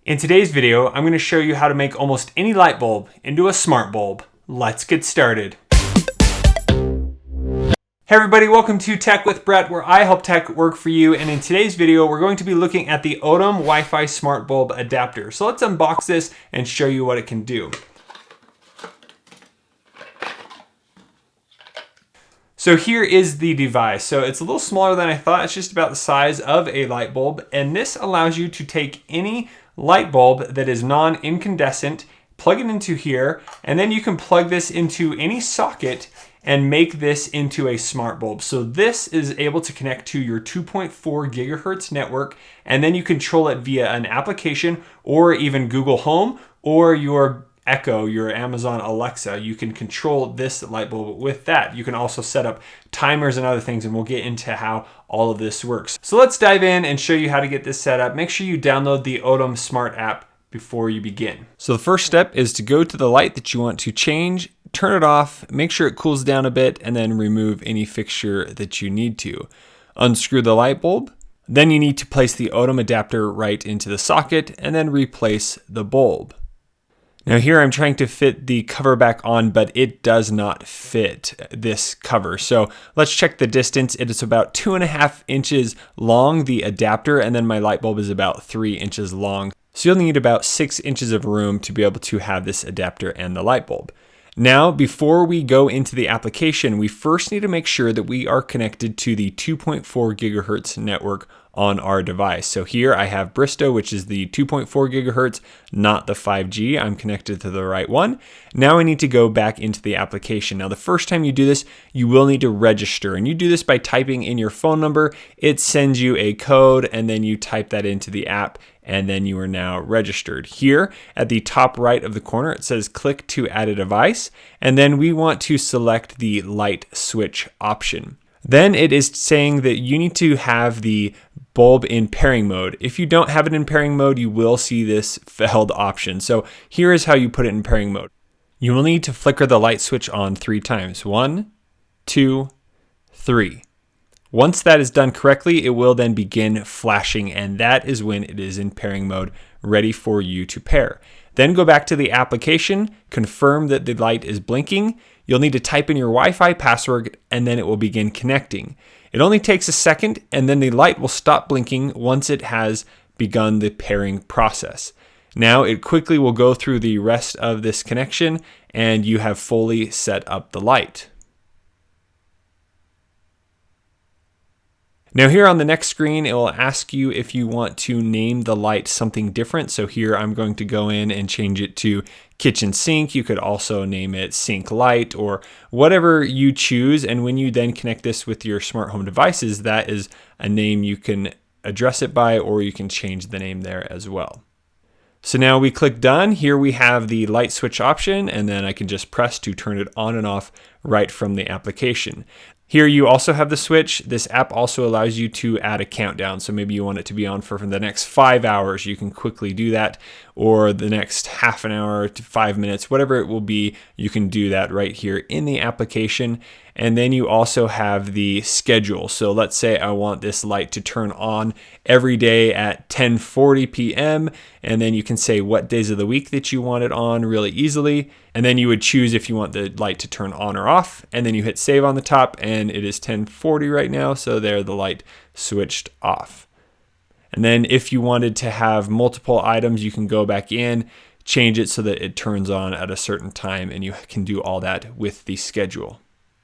In today's video, I'm going to show you how to make almost any light bulb into a smart bulb. Let's get started. Hey everybody, welcome to Tech with Brett, where I help tech work for you. And in today's video, we're going to be looking at the Oittm Wi-Fi smart bulb adapter. So let's unbox this and show you what it can do. So here is the device. So it's a little smaller than I thought. It's just about the size of a light bulb. And this allows you to take any light bulb that is non-incandescent, plug it into here, and then you can plug this into any socket and make this into a smart bulb. So this is able to connect to your 2.4 gigahertz network, and then you control it via an application or even Google Home or your Echo, your Amazon Alexa. You can control this light bulb with that. You can also set up timers and other things, and we'll get into how all of this works. So let's dive in and show you how to get this set up. Make sure you download the Oittm Smart app before you begin. So the first step is to go to the light that you want to change, turn it off, make sure it cools down a bit, and then remove any fixture that you need to. Unscrew the light bulb. Then you need to place the Oittm adapter right into the socket and then replace the bulb. Now here I'm trying to fit the cover back on, but it does not fit this cover. So let's check the distance. It is about 2.5 inches long, the adapter, and then my light bulb is about 3 inches long. So you'll need about 6 inches of room to be able to have this adapter and the light bulb. Now, before we go into the application, we first need to make sure that we are connected to the 2.4 gigahertz network on our device. So here I have Bristow, which is the 2.4 gigahertz, not the 5G. I'm connected to the right one. Now I need to go back into the application. Now the first time you do this, you will need to register, and you do this by typing in your phone number. It sends you a code, and then you type that into the app, and then you are now registered. Here at the top right of the corner, it says click to add a device, and then we want to select the light switch option. Then it is saying that you need to have the bulb in pairing mode. If you don't have it in pairing mode, you will see this failed option. So here is how you put it in pairing mode. You will need to flicker the light switch on 3 times. 1, 2, 3. Once that is done correctly, it will then begin flashing, and that is when it is in pairing mode, ready for you to pair. Then go back to the application, confirm that the light is blinking. You'll need to type in your Wi-Fi password, and then it will begin connecting. It only takes a second, and then the light will stop blinking once it has begun the pairing process. Now it quickly will go through the rest of this connection, and you have fully set up the light. Now here on the next screen, it will ask you if you want to name the light something different. So here I'm going to go in and change it to kitchen sink. You could also name it sink light or whatever you choose. And when you then connect this with your smart home devices, that is a name you can address it by, or you can change the name there as well. So now we click done. Here we have the light switch option, and then I can just press to turn it on and off right from the application. Here you also have the switch. This app also allows you to add a countdown. So maybe you want it to be on for the next 5 hours. You can quickly do that, or the next half an hour to 5 minutes, whatever it will be, you can do that right here in the application. And then you also have the schedule. So let's say I want this light to turn on every day at 10:40 p.m. And then you can say what days of the week that you want it on really easily. And then you would choose if you want the light to turn on or off. And then you hit save on the top, and it is 10:40 right now. So there, the light switched off. And then if you wanted to have multiple items, you can go back in, change it so that it turns on at a certain time, and you can do all that with the schedule.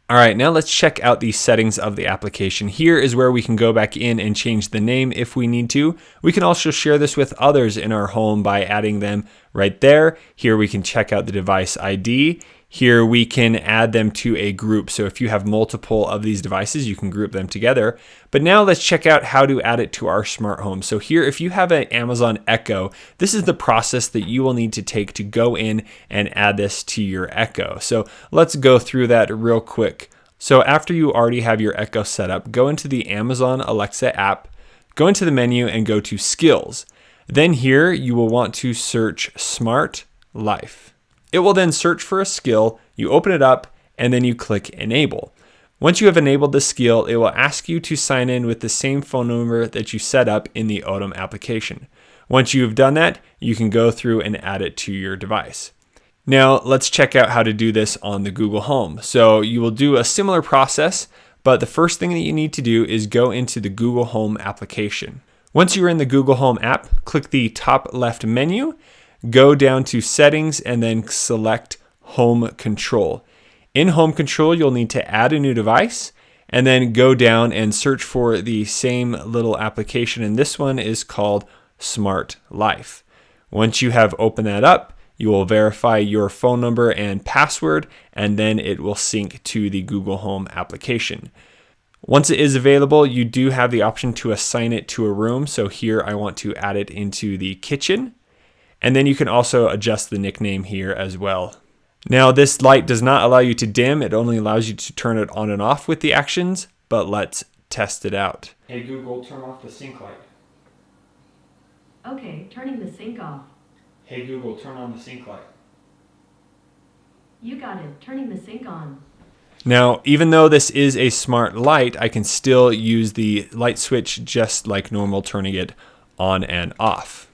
All right, now let's check out the settings of the application. Here is where we can go back in and change the name if we need to. We can also share this with others in our home by adding them right there. Here we can check out the device ID. Here we can add them to a group. So if you have multiple of these devices, you can group them together. But now let's check out how to add it to our smart home. So here, if you have an Amazon Echo, this is the process that you will need to take to go in and add this to your Echo. So let's go through that real quick. So after you already have your Echo set up, go into the Amazon Alexa app, go into the menu and go to Skills. Then here you will want to search Smart Life. It will then search for a skill, you open it up, and then you click Enable. Once you have enabled the skill, it will ask you to sign in with the same phone number that you set up in the Oittm application. Once you've done that, you can go through and add it to your device. Now let's check out how to do this on the Google Home. So you will do a similar process, but the first thing that you need to do is go into the Google Home application. Once you're in the Google Home app, click the top left menu, go down to Settings, and then select Home Control. In Home Control, you'll need to add a new device, and then go down and search for the same little application, and this one is called Smart Life. Once you have opened that up, you will verify your phone number and password, and then it will sync to the Google Home application. Once it is available, you do have the option to assign it to a room. So here I want to add it into the kitchen. And then you can also adjust the nickname here as well. Now this light does not allow you to dim. It only allows you to turn it on and off with the actions, but let's test it out. Hey Google, turn off the sink light. Okay, turning the sink off. Hey Google, turn on the sink light. You got it, turning the sink on. Now, even though this is a smart light, I can still use the light switch just like normal, turning it on and off.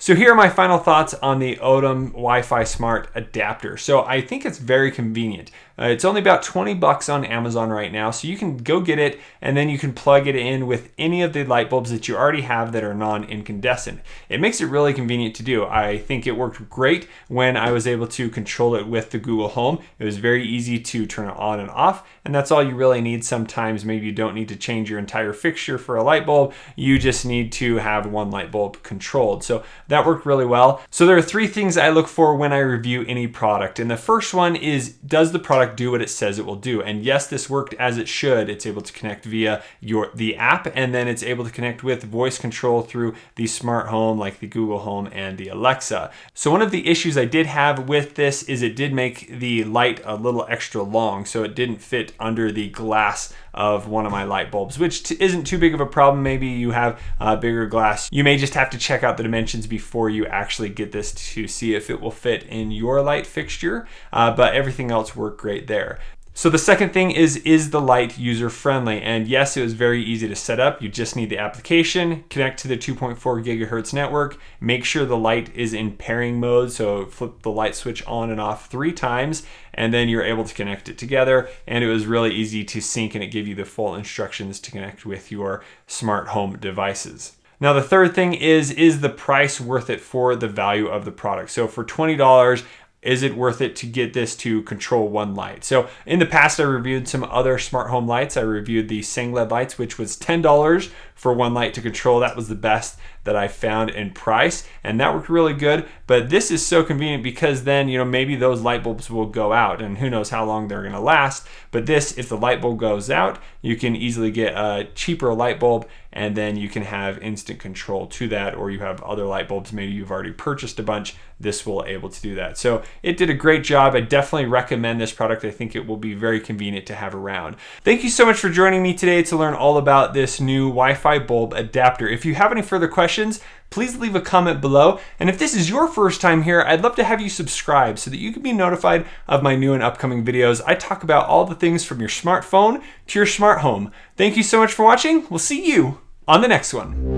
So here are my final thoughts on the Oittm Wi-Fi Smart Adapter. So I think it's very convenient. It's only about 20 bucks on Amazon right now, so you can go get it and then you can plug it in with any of the light bulbs that you already have that are non-incandescent. It makes it really convenient to do. I think it worked great when I was able to control it with the Google Home. It was very easy to turn it on and off, and that's all you really need. Sometimes maybe you don't need to change your entire fixture for a light bulb. You just need to have one light bulb controlled. So that worked really well. So there are three things I look for when I review any product. And the first one is, does the product do what it says it will do? And yes, this worked as it should. It's able to connect via the app, and then it's able to connect with voice control through the smart home like the Google Home and the Alexa. So one of the issues I did have with this is it did make the light a little extra long, so it didn't fit under the glass of one of my light bulbs, which isn't too big of a problem. Maybe you have a bigger glass. You may just have to check out the dimensions before you actually get this to see if it will fit in your light fixture, but everything else worked great there. So the second thing is the light user friendly? And yes, it was very easy to set up. You just need the application, connect to the 2.4 gigahertz network, make sure the light is in pairing mode. So flip the light switch on and off 3 times, and then you're able to connect it together. And it was really easy to sync, and it gave you the full instructions to connect with your smart home devices. Now the third thing is the price worth it for the value of the product? So for $20, is it worth it to get this to control one light? So in the past, I reviewed some other smart home lights. I reviewed the Sangled lights, which was $10 for one light to control. That was the best that I found in price, and that worked really good. But this is so convenient because then, maybe those light bulbs will go out, and who knows how long they're gonna last. But this, if the light bulb goes out, you can easily get a cheaper light bulb, and then you can have instant control to that, or you have other light bulbs, maybe you've already purchased a bunch, this will able to do that. So it did a great job. I definitely recommend this product. I think it will be very convenient to have around. Thank you so much for joining me today to learn all about this new Wi-Fi bulb adapter. If you have any further questions, please leave a comment below. And if this is your first time here, I'd love to have you subscribe so that you can be notified of my new and upcoming videos. I talk about all the things from your smartphone to your smart home. Thank you so much for watching. We'll see you on the next one.